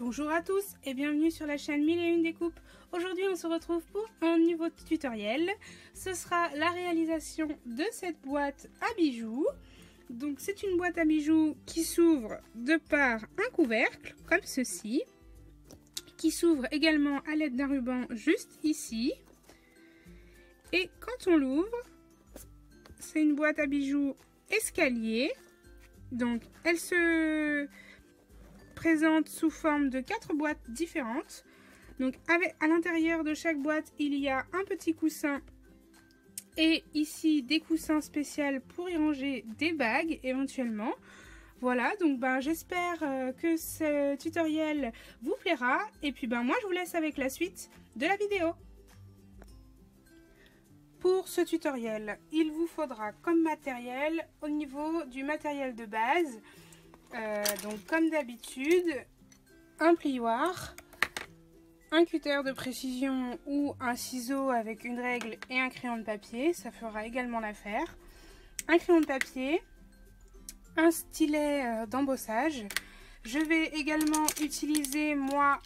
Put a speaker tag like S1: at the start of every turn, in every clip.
S1: Bonjour à tous et bienvenue sur la chaîne 1001 découpes. Aujourd'hui on se retrouve pour un nouveau tutoriel. Ce sera la réalisation de cette boîte à bijoux. Donc c'est une boîte à bijoux qui s'ouvre de par un couvercle comme ceci. Qui s'ouvre également à l'aide d'un ruban juste ici. Et quand on l'ouvre, c'est une boîte à bijoux escalier. Donc elle se présente sous forme de 4 boîtes différentes. Donc à l'intérieur de chaque boîte, il y a un petit coussin et ici des coussins spéciaux pour y ranger des bagues éventuellement. Voilà, donc j'espère que ce tutoriel vous plaira et puis moi je vous laisse avec la suite de la vidéo. Pour ce tutoriel, il vous faudra comme matériel au niveau du matériel de base, donc comme d'habitude, un plioir, un cutter de précision ou un ciseau avec une règle et un crayon de papier, ça fera également l'affaire, un crayon de papier, un stylet d'embossage. Je vais également utiliser moi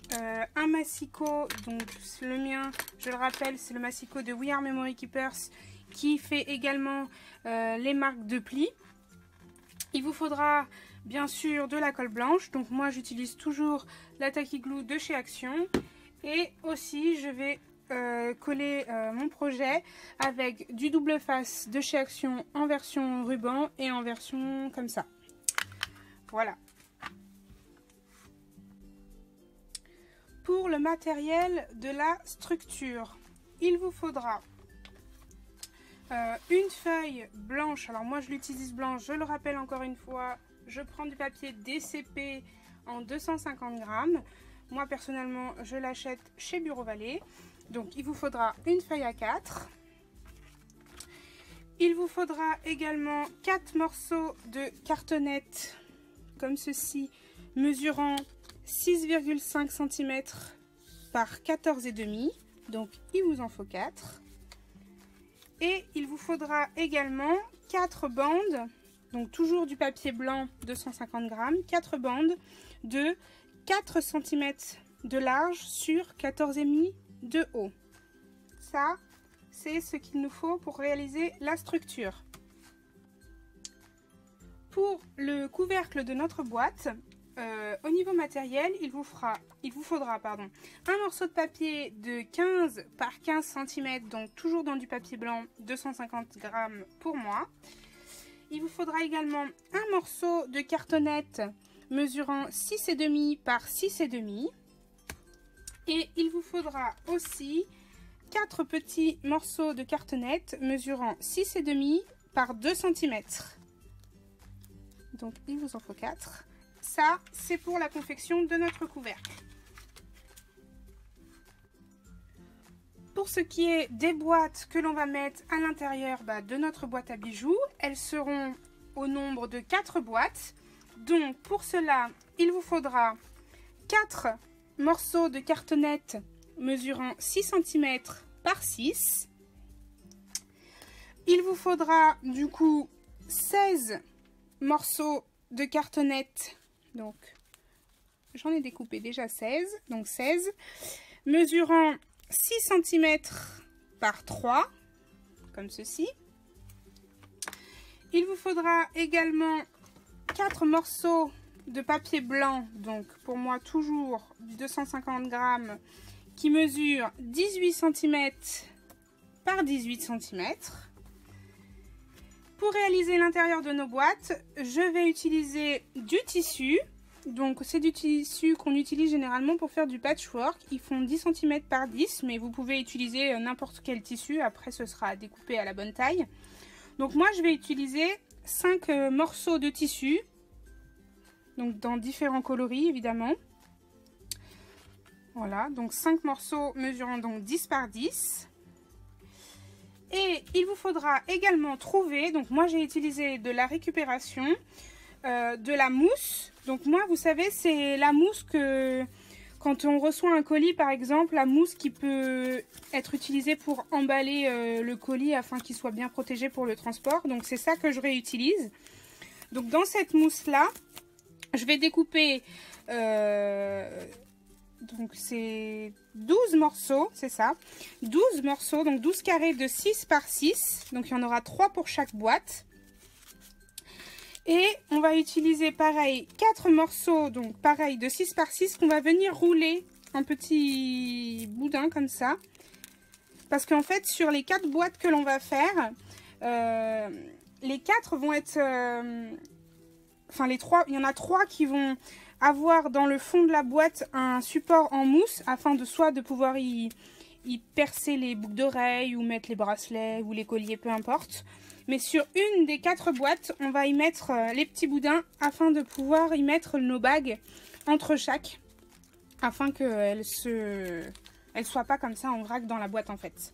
S1: un massicot, donc le mien, je le rappelle, c'est le massicot de We Are Memory Keepers qui fait également les marques de plis. Il vous faudra bien sûr de la colle blanche, donc moi j'utilise toujours la Tacky Glue de chez Action. Et aussi je vais coller mon projet avec du double face de chez Action en version ruban et en version comme ça. Voilà. Pour le matériel de la structure, il vous faudra une feuille blanche. Alors moi je l'utilise blanche, je le rappelle encore une fois, je prends du papier DCP en 250 grammes. Moi personnellement je l'achète chez Bureau Vallée. Donc il vous faudra une feuille A4. Il vous faudra également 4 morceaux de cartonnette comme ceci, mesurant 6,5 cm par 14,5. Donc il vous en faut 4. Et il vous faudra également 4 bandes, donc toujours du papier blanc 250 grammes, 4 bandes de 4 cm de large sur 14,5 de haut. Ça, c'est ce qu'il nous faut pour réaliser la structure. Pour le couvercle de notre boîte, au niveau matériel, il vous faudra un morceau de papier de 15 par 15 cm, donc toujours dans du papier blanc, 250 grammes pour moi. Il vous faudra également un morceau de cartonnette mesurant 6,5 par 6,5. Et il vous faudra aussi 4 petits morceaux de cartonnette mesurant 6,5 par 2 cm. Donc il vous en faut 4. Ça, c'est pour la confection de notre couvercle. Pour ce qui est des boîtes que l'on va mettre à l'intérieur de notre boîte à bijoux, elles seront au nombre de 4 boîtes. Donc pour cela, il vous faudra 4 morceaux de cartonnette mesurant 6 cm par 6. Il vous faudra du coup 16 morceaux de cartonnette. Donc j'en ai découpé déjà 16, donc 16, mesurant 6 cm par 3, comme ceci. Il vous faudra également 4 morceaux de papier blanc, donc pour moi toujours du 250 grammes, qui mesure 18 cm par 18 cm. Pour réaliser l'intérieur de nos boîtes, je vais utiliser du tissu. Donc c'est du tissu qu'on utilise généralement pour faire du patchwork. Ils font 10 cm par 10, mais vous pouvez utiliser n'importe quel tissu. Après ce sera découpé à la bonne taille. Donc moi je vais utiliser 5 morceaux de tissu. Donc dans différents coloris évidemment. Voilà, donc 5 morceaux mesurant donc 10 par 10. Et il vous faudra également trouver, donc moi j'ai utilisé de la récupération, de la mousse. Donc moi vous savez c'est la mousse que quand on reçoit un colis par exemple, la mousse qui peut être utilisée pour emballer le colis afin qu'il soit bien protégé pour le transport. Donc c'est ça que je réutilise. Donc dans cette mousse là, je vais découper Donc c'est 12 morceaux, c'est ça. 12 morceaux, donc 12 carrés de 6 par 6. Donc il y en aura 3 pour chaque boîte. Et on va utiliser pareil 4 morceaux, donc pareil de 6 par 6 qu'on va venir rouler en petits boudins comme ça. Parce qu'en fait sur les 4 boîtes que l'on va faire, les 4 vont être... enfin les 3, il y en a 3 qui vont avoir dans le fond de la boîte un support en mousse afin de soit de pouvoir y percer les boucles d'oreilles ou mettre les bracelets ou les colliers, peu importe. Mais sur une des 4 boîtes, on va y mettre les petits boudins afin de pouvoir y mettre nos bagues entre chaque. Afin qu'elles ne soient pas comme ça en vrac dans la boîte en fait.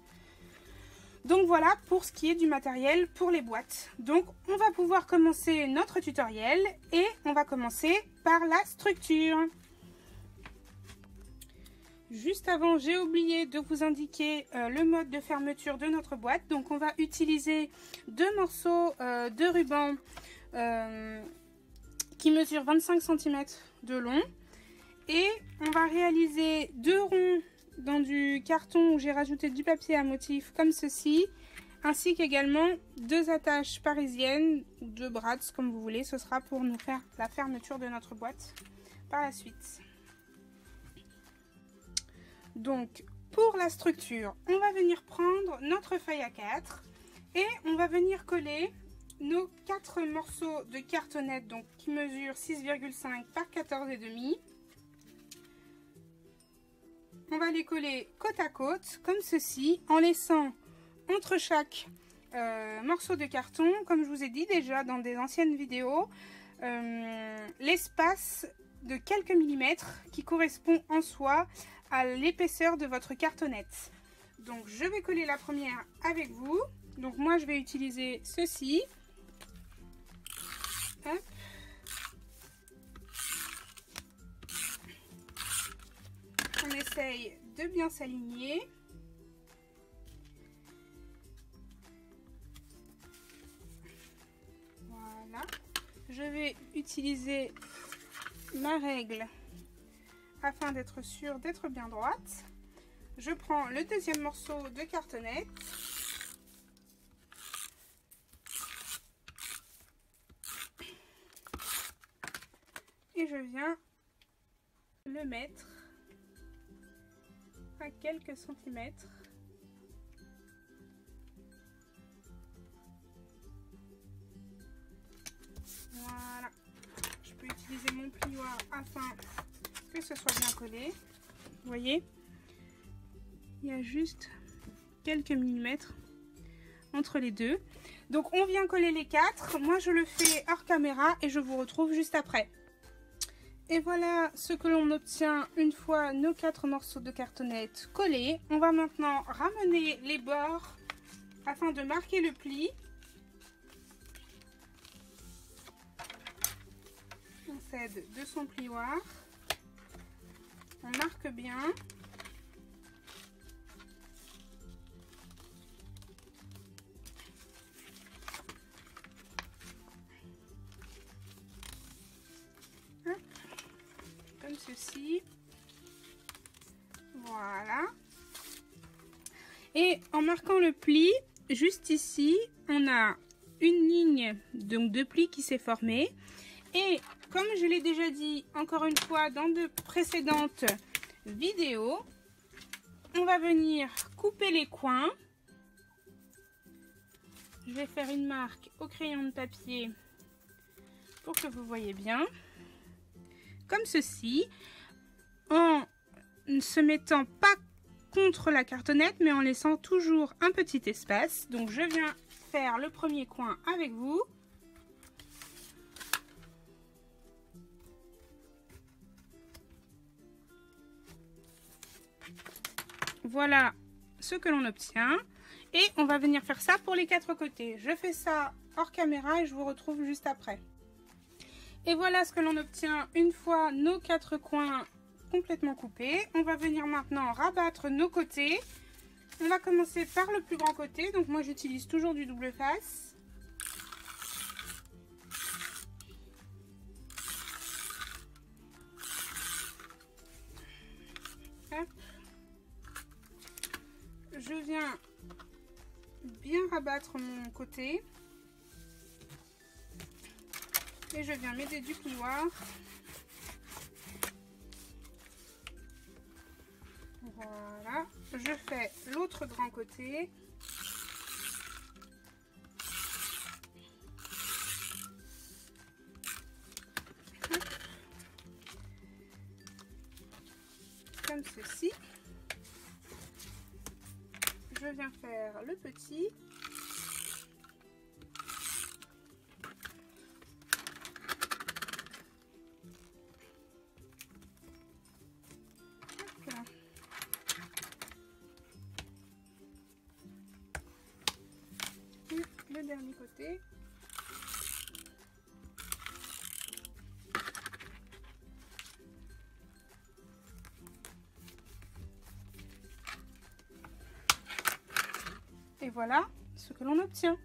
S1: Donc voilà pour ce qui est du matériel pour les boîtes. Donc on va pouvoir commencer notre tutoriel et on va commencer par la structure. Juste avant, j'ai oublié de vous indiquer le mode de fermeture de notre boîte. Donc on va utiliser 2 morceaux de ruban qui mesurent 25 cm de long. Et on va réaliser 2 ronds dans du carton où j'ai rajouté du papier à motif comme ceci. Ainsi qu'également 2 attaches parisiennes ou 2 brads comme vous voulez. Ce sera pour nous faire la fermeture de notre boîte par la suite. Donc, pour la structure, on va venir prendre notre feuille A4 et on va venir coller nos 4 morceaux de cartonnette donc, qui mesurent 6,5 par 14,5. On va les coller côte à côte, comme ceci, en laissant entre chaque morceau de carton, comme je vous ai dit déjà dans des anciennes vidéos, l'espace de quelques millimètres qui correspond en soi à l'épaisseur de votre cartonnette. Donc je vais coller la première avec vous. Donc moi je vais utiliser ceci. Hop. On essaye de bien s'aligner. Voilà. Je vais utiliser ma règle afin d'être sûre d'être bien droite. Je prends le deuxième morceau de cartonnette. Et je viens le mettre à quelques centimètres. Voilà. Je peux utiliser mon plioir afin que ce soit bien collé. Vous voyez, il y a juste quelques millimètres entre les deux. Donc on vient coller les 4. Moi je le fais hors caméra et je vous retrouve juste après. Et voilà ce que l'on obtient une fois nos 4 morceaux de cartonnette collés. On va maintenant ramener les bords afin de marquer le pli. On s'aide de son plioir. On marque bien. Hop. Comme ceci. Voilà. Et en marquant le pli, juste ici, on a une ligne donc de pli qui s'est formée. Et comme je l'ai déjà dit encore une fois dans de précédentes vidéos, on va venir couper les coins. Je vais faire une marque au crayon de papier pour que vous voyez bien. Comme ceci, en ne se mettant pas contre la cartonnette, mais en laissant toujours un petit espace. Donc je viens faire le premier coin avec vous. Voilà ce que l'on obtient. Et on va venir faire ça pour les 4 côtés. Je fais ça hors caméra et je vous retrouve juste après. Et voilà ce que l'on obtient une fois nos 4 coins complètement coupés. On va venir maintenant rabattre nos côtés. On va commencer par le plus grand côté. Donc moi j'utilise toujours du double face. abattre mon côté. Et je viens m'aider du plioir. Voilà. Je fais l'autre grand côté. Comme ceci. Je viens faire le petit. Voilà. Et le dernier côté. Et voilà ce que l'on obtient.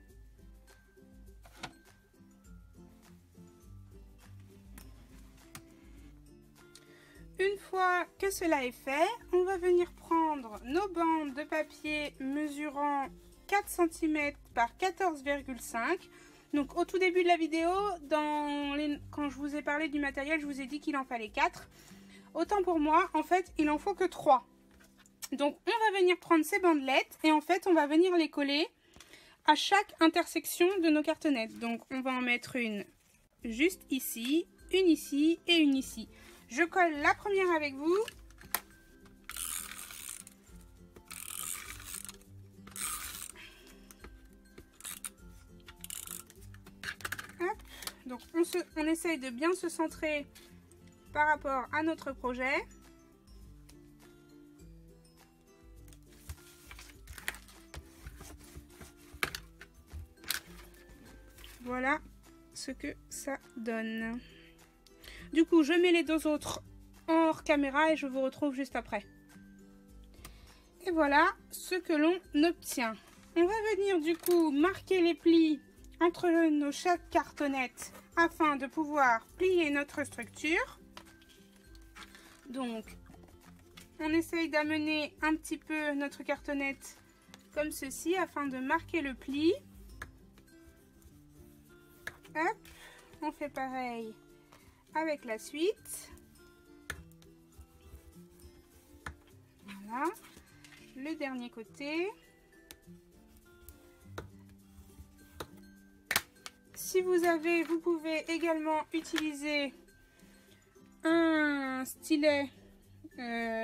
S1: Une fois que cela est fait, on va venir prendre nos bandes de papier mesurant 4 cm par 14,5. Donc au tout début de la vidéo, quand je vous ai parlé du matériel, je vous ai dit qu'il en fallait 4. Autant pour moi, en fait, il en faut que 3. Donc on va venir prendre ces bandelettes et en fait on va venir les coller à chaque intersection de nos cartonnettes. Donc on va en mettre une juste ici, une ici et une ici. Je colle la première avec vous. Hop. Donc on essaye de bien se centrer par rapport à notre projet. Voilà ce que ça donne. Du coup, je mets les deux autres hors caméra et je vous retrouve juste après. Et voilà ce que l'on obtient. On va venir du coup marquer les plis entre nos chaque cartonnette afin de pouvoir plier notre structure. Donc, on essaye d'amener un petit peu notre cartonnette comme ceci afin de marquer le pli. Hop, on fait pareil avec la suite. Voilà, le dernier côté. Si vous avez, vous pouvez également utiliser un stylet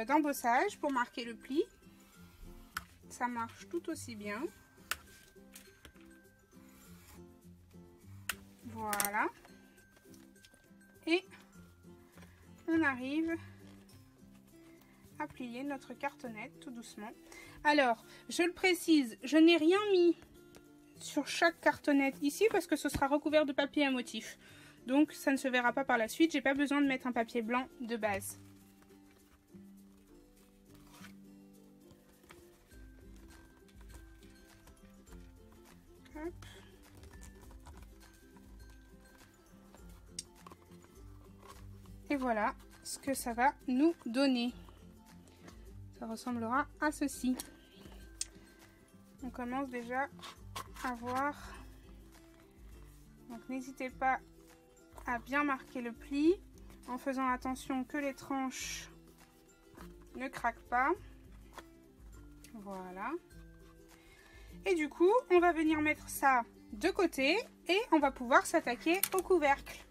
S1: d'embossage pour marquer le pli. Ça marche tout aussi bien. Voilà. Et on arrive à plier notre cartonnette tout doucement. Alors, je le précise, je n'ai rien mis sur chaque cartonnette ici parce que ce sera recouvert de papier à motif. Donc, ça ne se verra pas par la suite. J'ai pas besoin de mettre un papier blanc de base. Hop. Et voilà ce que ça va nous donner. Ça ressemblera à ceci. On commence déjà à voir. Donc n'hésitez pas à bien marquer le pli en faisant attention que les tranches ne craquent pas. Voilà. Et du coup, on va venir mettre ça de côté et on va pouvoir s'attaquer au couvercle.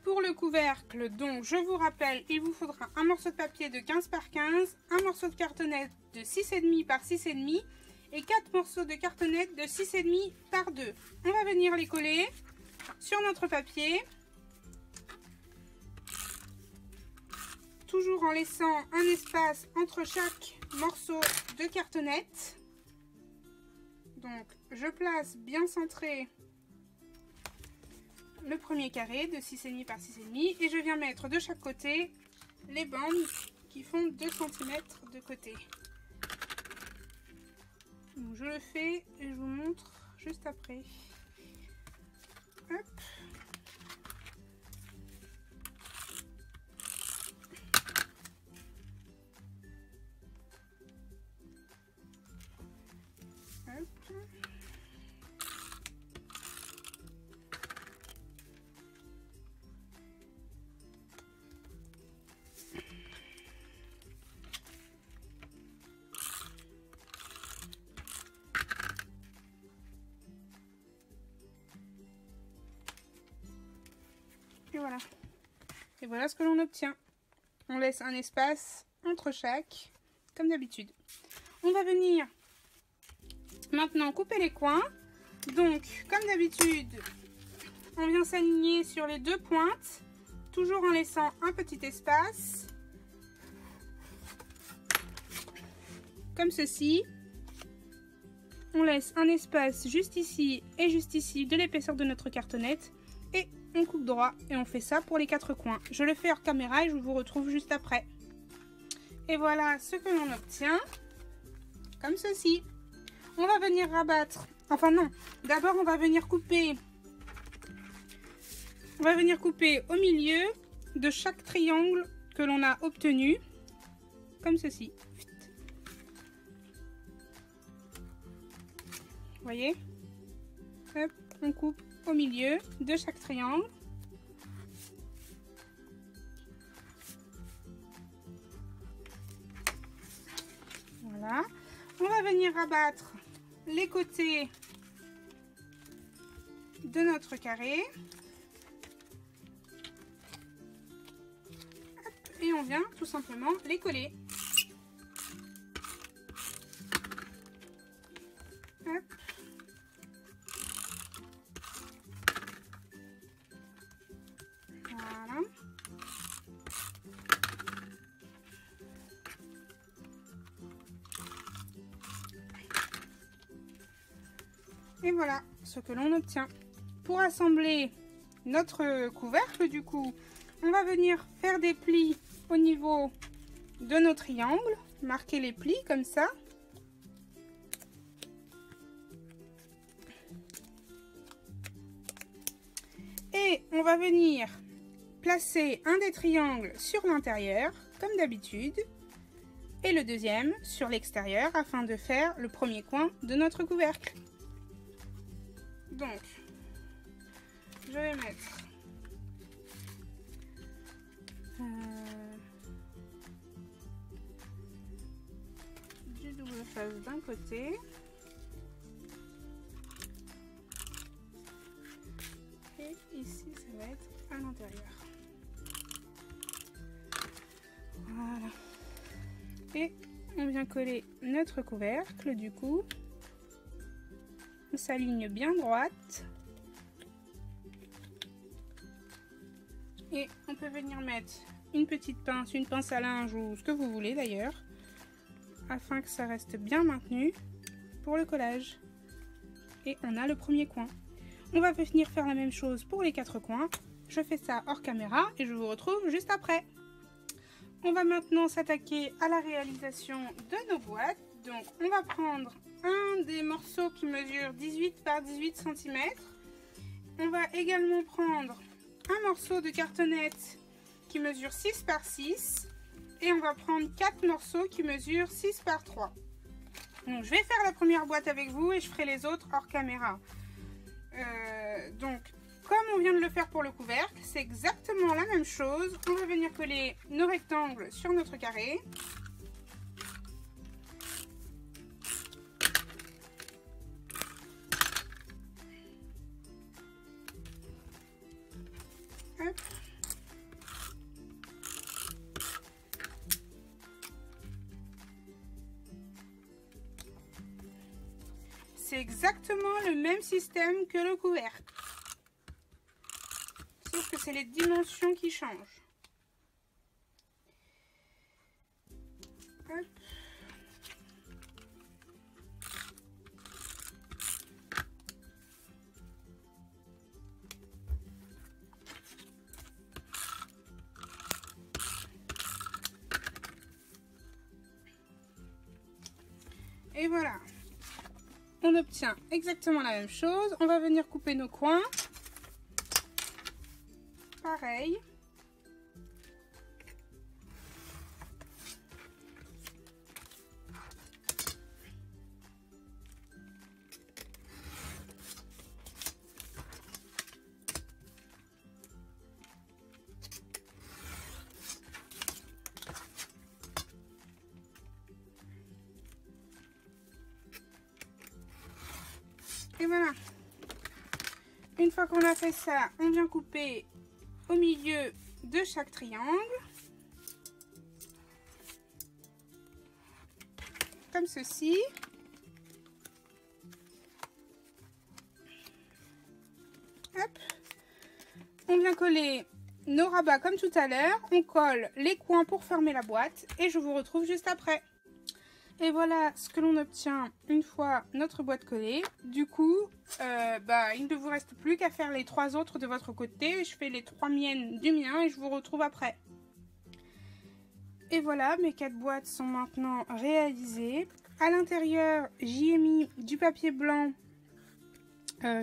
S1: Pour le couvercle, donc je vous rappelle, il vous faudra un morceau de papier de 15 par 15, un morceau de cartonnette de 6,5 par 6,5 et 4 morceaux de cartonnette de 6,5 par 2. On va venir les coller sur notre papier, toujours en laissant un espace entre chaque morceau de cartonnette. Donc je place bien centré le premier carré de 6,5 par 6,5 et je viens mettre de chaque côté les bandes qui font 2 cm de côté. Donc je le fais et je vous montre juste après. Hop. Et voilà ce que l'on obtient. On laisse un espace entre chaque, comme d'habitude. On va venir maintenant couper les coins. Donc, comme d'habitude, on vient s'aligner sur les deux pointes, toujours en laissant un petit espace, comme ceci. On laisse un espace juste ici et juste ici de l'épaisseur de notre cartonnette et on coupe droit et on fait ça pour les quatre coins. Je le fais hors caméra et je vous retrouve juste après. Et voilà ce que l'on obtient, comme ceci. On va venir rabattre, enfin non, d'abord on va venir couper au milieu de chaque triangle que l'on a obtenu, comme ceci. Vous voyez? Hop, on coupe au milieu de chaque triangle. Voilà. On va venir rabattre les côtés de notre carré. Hop, et on vient tout simplement les coller. Hop. Voilà. Et voilà ce que l'on obtient. Pour assembler notre couvercle, du coup, on va venir faire des plis au niveau de nos triangles, marquer les plis comme ça. Et on va venir placer un des triangles sur l'intérieur, comme d'habitude, et le deuxième sur l'extérieur, afin de faire le premier coin de notre couvercle. Donc, je vais mettre du double face d'un côté. Et ici, ça va être à l'intérieur. Voilà. Et on vient coller notre couvercle, du coup. On s'aligne bien droite. Et on peut venir mettre une petite pince, une pince à linge ou ce que vous voulez d'ailleurs, afin que ça reste bien maintenu pour le collage. Et on a le premier coin. On va venir faire la même chose pour les quatre coins. Je fais ça hors caméra et je vous retrouve juste après. On va maintenant s'attaquer à la réalisation de nos boîtes. Donc on va prendre un des morceaux qui mesure 18 par 18 cm. On va également prendre un morceau de cartonnette qui mesure 6 par 6. Et on va prendre 4 morceaux qui mesurent 6 par 3. Donc je vais faire la première boîte avec vous et je ferai les autres hors caméra. Donc comme on vient de le faire pour le couvercle, c'est exactement la même chose. On va venir coller nos rectangles sur notre carré. Hop. C'est exactement le même système que le couvercle. Sauf que c'est les dimensions qui changent. Hop. Et voilà. On obtient exactement la même chose. On va venir couper nos coins. Pareil. Et voilà. Une fois qu'on a fait ça, on vient couper au milieu de chaque triangle. Comme ceci. Hop. On vient coller nos rabats comme tout à l'heure. On colle les coins pour fermer la boîte et je vous retrouve juste après. Et voilà ce que l'on obtient une fois notre boîte collée. Du coup, il ne vous reste plus qu'à faire les 3 autres de votre côté. Je fais les 3 miennes du mien et je vous retrouve après. Et voilà, mes 4 boîtes sont maintenant réalisées. À l'intérieur, j'y ai mis du papier blanc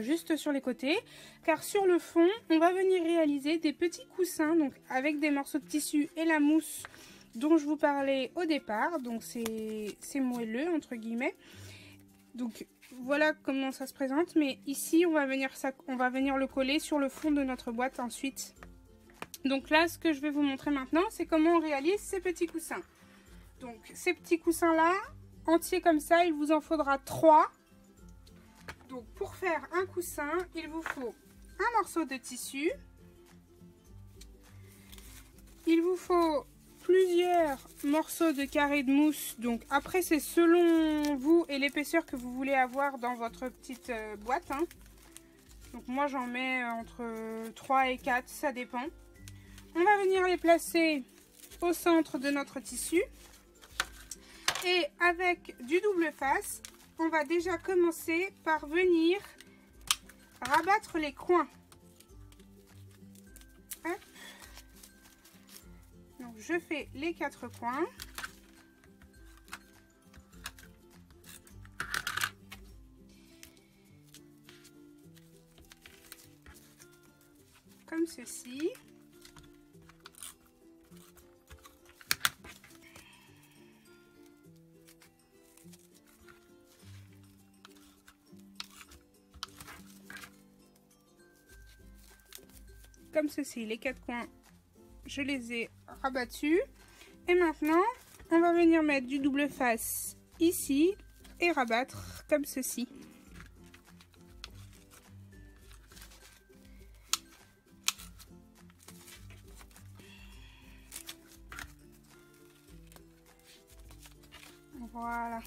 S1: juste sur les côtés. Car sur le fond, on va venir réaliser des petits coussins donc avec des morceaux de tissu et la mousse dont je vous parlais au départ. Donc c'est moelleux entre guillemets. Donc voilà comment ça se présente. Mais ici, on va venir le coller sur le fond de notre boîte ensuite. Donc là, ce que je vais vous montrer maintenant, c'est comment on réalise ces petits coussins. Donc ces petits coussins-là, entiers comme ça, il vous en faudra 3. Donc pour faire un coussin, il vous faut un morceau de tissu. Il vous faut plusieurs morceaux de carré de mousse. Donc après, c'est selon vous et l'épaisseur que vous voulez avoir dans votre petite boîte. Hein. Donc moi, j'en mets entre 3 et 4, ça dépend. On va venir les placer au centre de notre tissu. Et avec du double face, on va déjà commencer par venir rabattre les coins. Hop. Donc je fais les 4 coins. Comme ceci. Comme ceci, les 4 coins, je les ai rabattus. Et maintenant, on va venir mettre du double face ici et rabattre comme ceci. Voilà.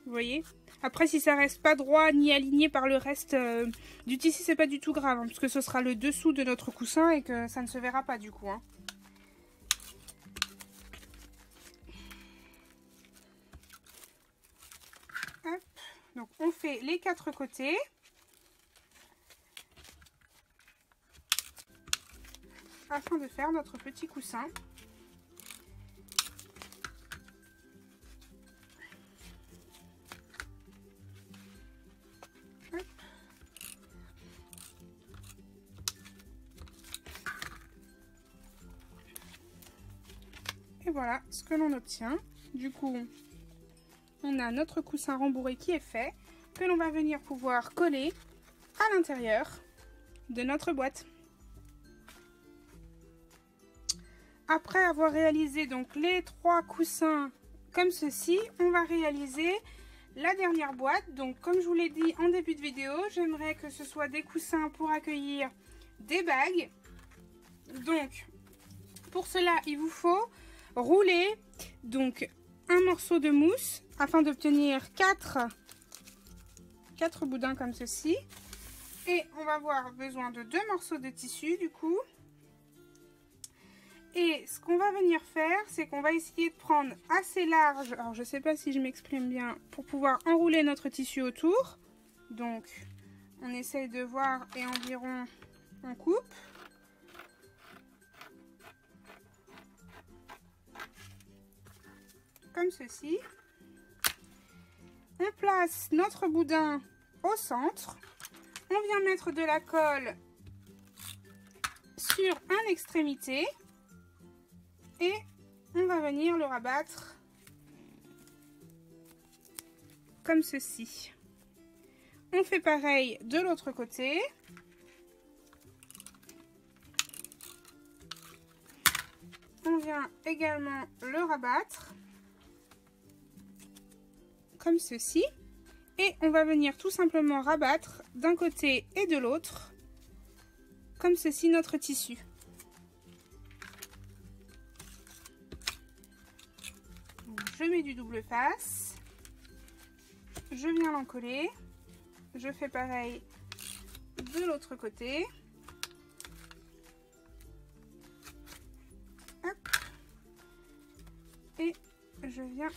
S1: Vous voyez ? Après, si ça reste pas droit ni aligné par le reste du tissu, c'est pas du tout grave, hein, parce que ce sera le dessous de notre coussin et que ça ne se verra pas du coup. Hein. Hop. Donc on fait les 4 côtés. Afin de faire notre petit coussin. Et voilà ce que l'on obtient. Du coup, on a notre coussin rembourré qui est fait, que l'on va venir pouvoir coller à l'intérieur de notre boîte. Après avoir réalisé donc les 3 coussins comme ceci, on va réaliser la dernière boîte. Donc comme je vous l'ai dit en début de vidéo, j'aimerais que ce soit des coussins pour accueillir des bagues. Donc pour cela, il vous faut rouler donc un morceau de mousse afin d'obtenir 4 boudins comme ceci. Et on va avoir besoin de 2 morceaux de tissu du coup. Et ce qu'on va venir faire, c'est qu'on va essayer de prendre assez large, alors je sais pas si je m'exprime bien, pour pouvoir enrouler notre tissu autour. Donc on essaye de voir et environ on coupe. Comme ceci. On place notre boudin au centre. On vient mettre de la colle sur une extrémité. Et on va venir le rabattre comme ceci. On fait pareil de l'autre côté. On vient également le rabattre comme ceci. Et on va venir tout simplement rabattre d'un côté et de l'autre comme ceci notre tissu. je mets du double face. Je viens l'encoller. Je fais pareil de l'autre côté. Hop. Et je viens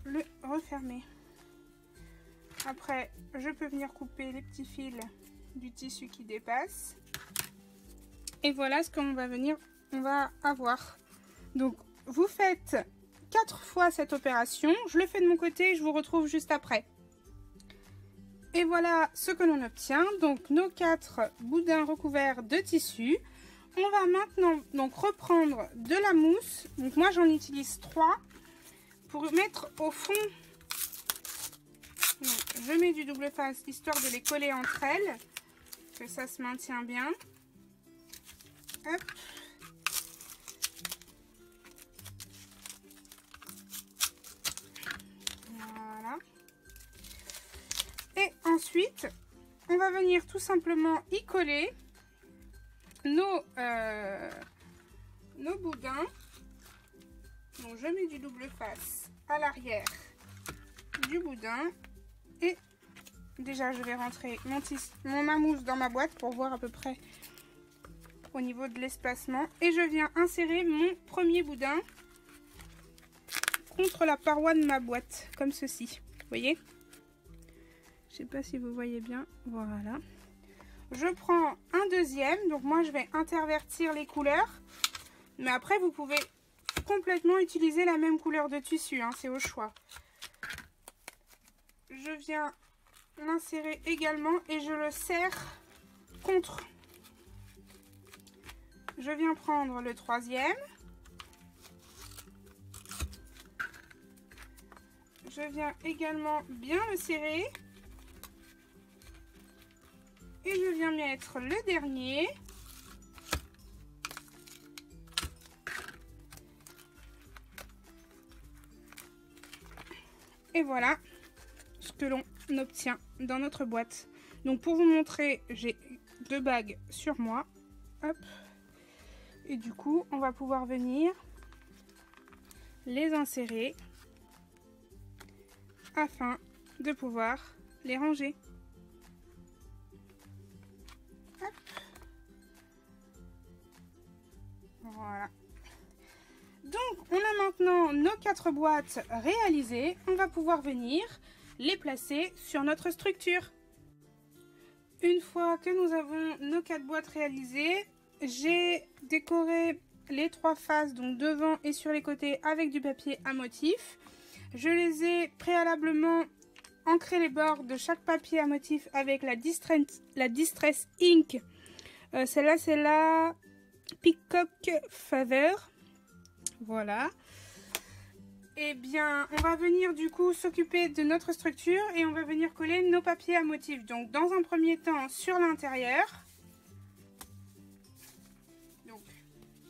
S1: le refermer. Après, je peux venir couper les petits fils du tissu qui dépasse. Et voilà ce qu'on va avoir. Donc, vous faites 4 fois cette opération. Je le fais de mon côté et je vous retrouve juste après. Et voilà ce que l'on obtient. Donc, nos 4 boudins recouverts de tissu. On va maintenant donc reprendre de la mousse. Donc, moi, j'en utilise 3 pour mettre au fond. Donc, je mets du double face histoire de les coller entre elles, que ça se maintient bien. Hop. Voilà. Et ensuite, on va venir tout simplement y coller nos boudins. Donc, je mets du double face à l'arrière du boudin. Et déjà, je vais rentrer ma mousse dans ma boîte pour voir à peu près au niveau de l'espacement. Et je viens insérer mon premier boudin contre la paroi de ma boîte, comme ceci. Vous voyez? Je sais pas si vous voyez bien. Voilà. Je prends un deuxième. Donc moi, je vais intervertir les couleurs. Mais après, vous pouvez complètement utiliser la même couleur de tissu. Hein, c'est au choix. Je viens l'insérer également et je le serre contre. Je viens prendre le troisième. Je viens également bien le serrer. Et je viens mettre le dernier. Et voilà ce que l'on obtient dans notre boîte. Donc pour vous montrer, j'ai 2 bagues sur moi. Hop. Et du coup, on va pouvoir venir les insérer afin de pouvoir les ranger. Hop. Voilà. Donc, on a maintenant nos 4 boîtes réalisées. On va pouvoir venir les placer sur notre structure. Une fois que nous avons nos 4 boîtes réalisées, j'ai décoré les 3 faces, donc devant et sur les côtés, avec du papier à motif. Je les ai préalablement ancré les bords de chaque papier à motif avec la Distress Ink. Celle-là, c'est la Peacock Feather. Voilà. Et bien, on va venir du coup s'occuper de notre structure et on va venir coller nos papiers à motif. Donc, dans un premier temps, sur l'intérieur. Donc,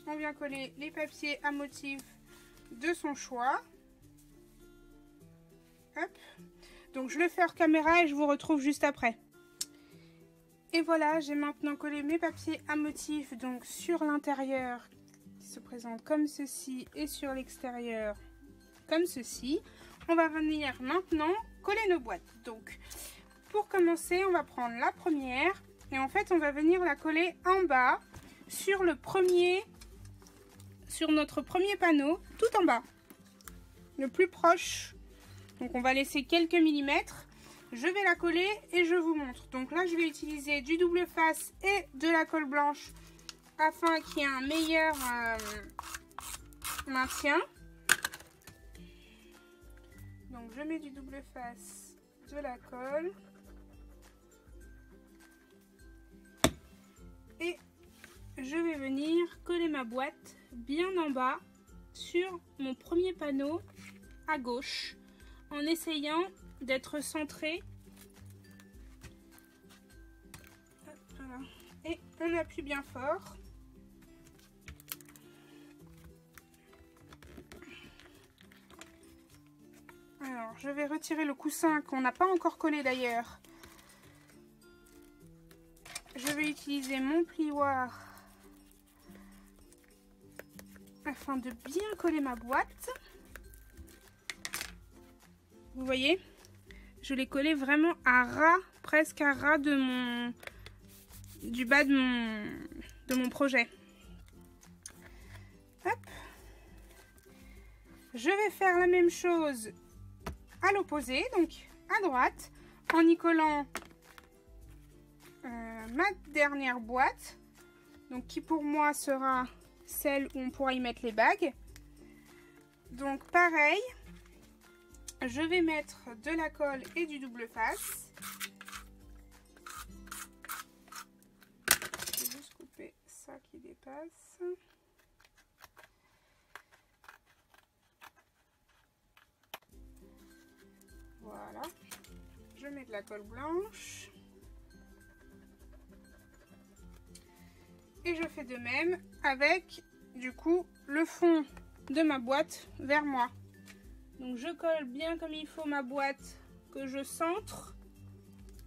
S1: on vient coller les papiers à motif de son choix. Hop. Donc, je le fais hors caméra et je vous retrouve juste après. Et voilà, j'ai maintenant collé mes papiers à motif donc sur l'intérieur qui se présente comme ceci et sur l'extérieur comme ceci. On va venir maintenant coller nos boîtes. Donc, pour commencer, on va prendre la première et en fait, on va venir la coller en bas sur notre premier panneau, tout en bas, le plus proche. Donc, on va laisser quelques millimètres. Je vais la coller et je vous montre. Donc là, je vais utiliser du double face et de la colle blanche afin qu'il y ait un meilleur maintien. Donc je mets du double face, de la colle. Et je vais venir coller ma boîte bien en bas sur mon premier panneau à gauche en essayant d'être centré. Voilà. Et on appuie bien fort. Alors, je vais retirer le coussin qu'on n'a pas encore collé d'ailleurs. Je vais utiliser mon plioir afin de bien coller ma boîte. Vous voyez, je l'ai collé vraiment à ras, presque à ras de du bas de mon projet. Hop. Je vais faire la même chose à l'opposé, donc à droite, en y collant ma dernière boîte, donc qui pour moi sera celle où on pourra y mettre les bagues. Donc pareil, je vais mettre de la colle et du double face. Je vais juste couper ça qui dépasse. Voilà, je mets de la colle blanche. Et je fais de même avec du coup le fond de ma boîte vers moi. Donc je colle bien comme il faut ma boîte que je centre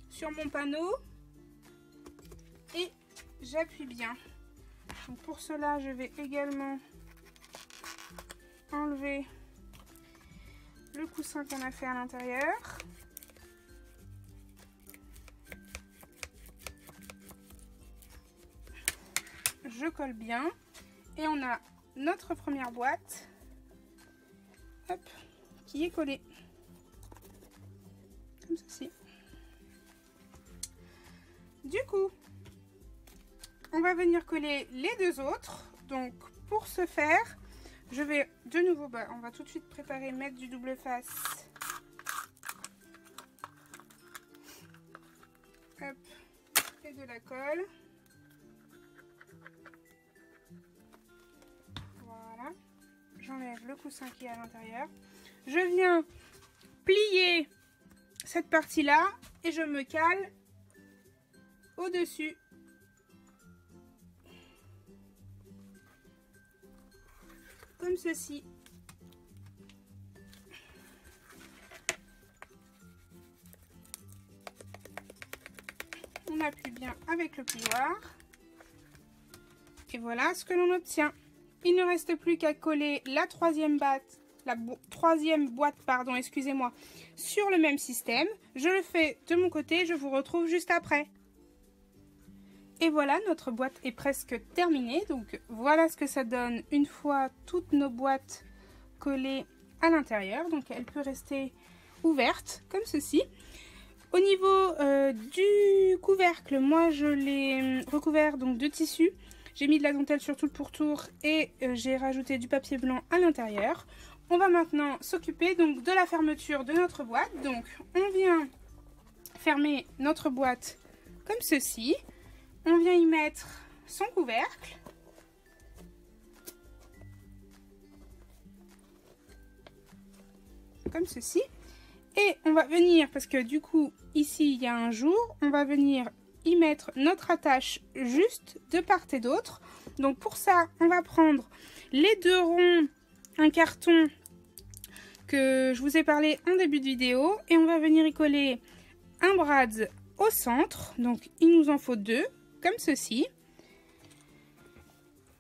S1: sur mon panneau et j'appuie bien. Donc pour cela je vais également enlever le coussin qu'on a fait à l'intérieur. Je colle bien et on a notre première boîte, hop, qui est collée comme ceci. Du coup, on va venir coller les deux autres. Donc pour ce faire, je vais de nouveau, on va tout de suite préparer, mettre du double face. Hop, et de la colle. Voilà, j'enlève le coussin qui est à l'intérieur. Je viens plier cette partie-là et je me cale au-dessus. Comme ceci. On appuie bien avec le plioir. Et voilà ce que l'on obtient. Il ne reste plus qu'à coller la troisième boîte, pardon, excusez-moi, sur le même système. Je le fais de mon côté, je vous retrouve juste après. Et voilà, notre boîte est presque terminée. Donc voilà ce que ça donne une fois toutes nos boîtes collées à l'intérieur. Donc elle peut rester ouverte comme ceci. Au niveau du couvercle, moi je l'ai recouvert donc de tissu. J'ai mis de la dentelle sur tout le pourtour et j'ai rajouté du papier blanc à l'intérieur. On va maintenant s'occuper donc de la fermeture de notre boîte. Donc on vient fermer notre boîte comme ceci. On vient y mettre son couvercle. Comme ceci. Et on va venir, parce que du coup ici il y a un jour, on va venir y mettre notre attache juste de part et d'autre. Donc pour ça, on va prendre les deux ronds, un carton que je vous ai parlé en début de vidéo, et on va venir y coller un brad au centre. Donc il nous en faut deux, comme ceci.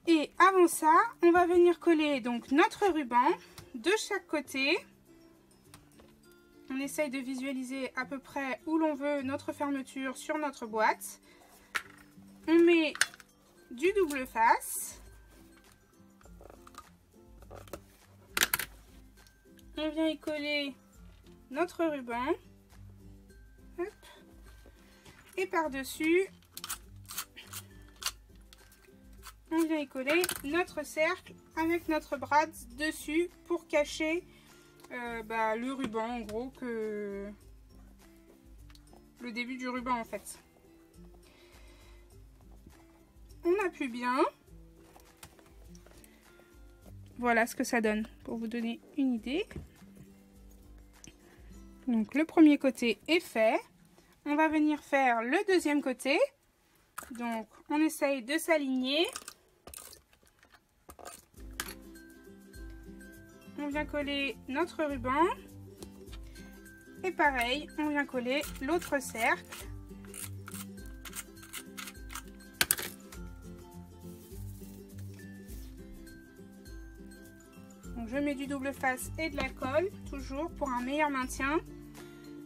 S1: Et avant ça, on va venir coller donc notre ruban de chaque côté. On essaye de visualiser à peu près où l'on veut notre fermeture sur notre boîte. On met du double face. On vient y coller notre ruban. Hop. Et par-dessus, on vient y coller notre cercle avec notre brad dessus pour cacher le ruban, en gros, que le début du ruban en fait. On appuie bien. Voilà ce que ça donne pour vous donner une idée. Donc le premier côté est fait. On va venir faire le deuxième côté. Donc on essaye de s'aligner. On vient coller notre ruban. Et pareil, on vient coller l'autre cercle. Donc je mets du double face et de la colle, toujours pour un meilleur maintien.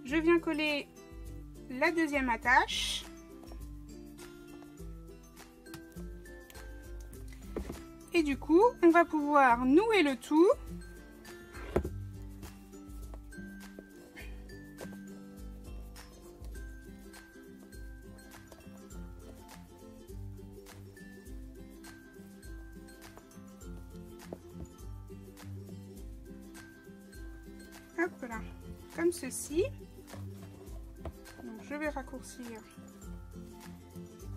S1: Je viens coller la deuxième attache. Et du coup, on va pouvoir nouer le tout. Hop là, comme ceci. Donc je vais raccourcir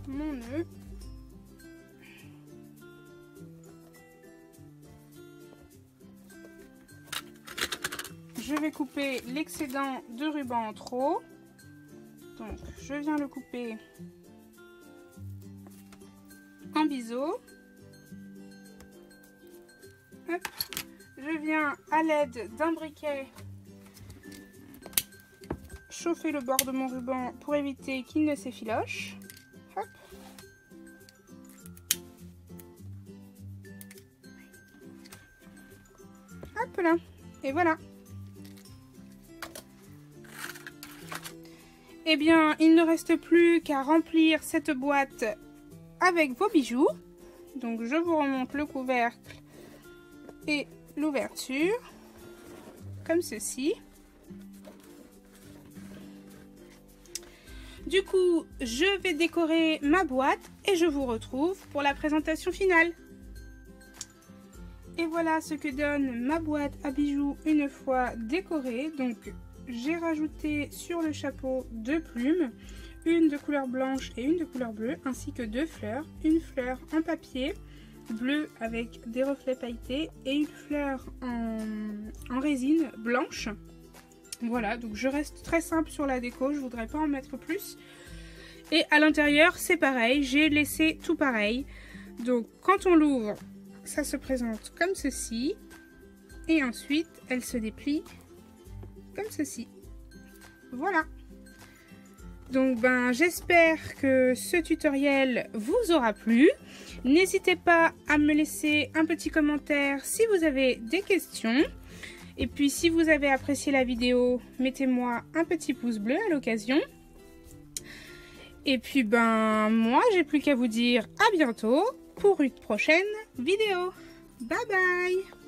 S1: mon nœud. Je vais couper l'excédent de ruban en trop. Donc je viens le couper en biseau. Hop. Je viens à l'aide d'un briquet chauffer le bord de mon ruban pour éviter qu'il ne s'effiloche. Hop. Hop là. Et voilà. Eh bien, il ne reste plus qu'à remplir cette boîte avec vos bijoux. Donc, je vous remonte le couvercle et l'ouverture, comme ceci. Du coup, je vais décorer ma boîte et je vous retrouve pour la présentation finale. Et voilà ce que donne ma boîte à bijoux une fois décorée. Donc, j'ai rajouté sur le chapeau 2 plumes, une de couleur blanche et une de couleur bleue, ainsi que 2 fleurs. Une fleur en papier bleu avec des reflets pailletés et une fleur en résine blanche. Voilà, donc je reste très simple sur la déco, je voudrais pas en mettre plus. Et à l'intérieur, c'est pareil, j'ai laissé tout pareil. Donc quand on l'ouvre, ça se présente comme ceci. Et ensuite, elle se déplie comme ceci. Voilà. Donc j'espère que ce tutoriel vous aura plu. N'hésitez pas à me laisser un petit commentaire si vous avez des questions. Et puis si vous avez apprécié la vidéo, mettez-moi un petit pouce bleu à l'occasion. Et puis moi j'ai plus qu'à vous dire à bientôt pour une prochaine vidéo. Bye bye!